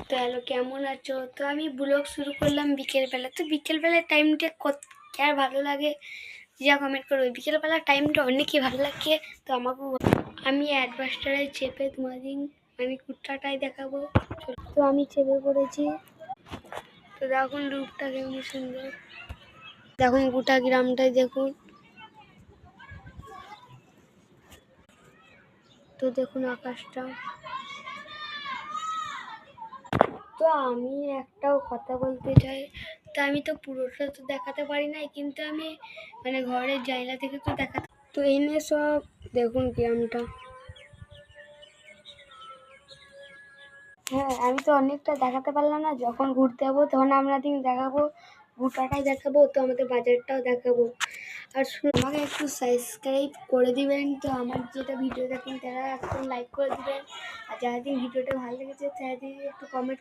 তো হ্যালো, কেমন আছো? তো আমি ব্লগ শুরু করলাম বিকেলবেলা। তো বিকেলবেলার টাইমটা কার ভালো লাগে যা কমেন্ট করবে। বিকেলবেলার টাইমটা অনেকই ভালো লাগে। তো আমাকেও আমি অ্যাডভাস্টারে চেপে তোমাদের মানে কুর্তাটাই দেখাবো। তো আমি চেপে পড়েছি। তো দেখুন রূপটা কেমন সুন্দর, দেখুন গোটা গ্রামটাই দেখুন। তো দেখুন আকাশটা। তো আমি একটাও কথা বলতে চাই। তো আমি তো পুরোটা তো দেখাতে পারি নাই, কিন্তু আমি মানে ঘরের জানলা থেকে তো দেখাতে। তো এনে সব দেখুন গ্রামটা। হ্যাঁ, আমি তো অনেকটা দেখাতে পারলাম না। যখন ঘুরতে যাবো তখন আমরা দিন দেখাবো, গোটাটাই দেখাবো। তো আমাদের বাজারটাও দেখাবো। আর আমাকে একটু সাবস্ক্রাইব করে দিবেন। তো আমার যেটা ভিডিও দেখেন তারা একটু লাইক করে দিবেন। আর যারা দিন ভিডিওটা ভালো লেগেছে তারা একটু কমেন্ট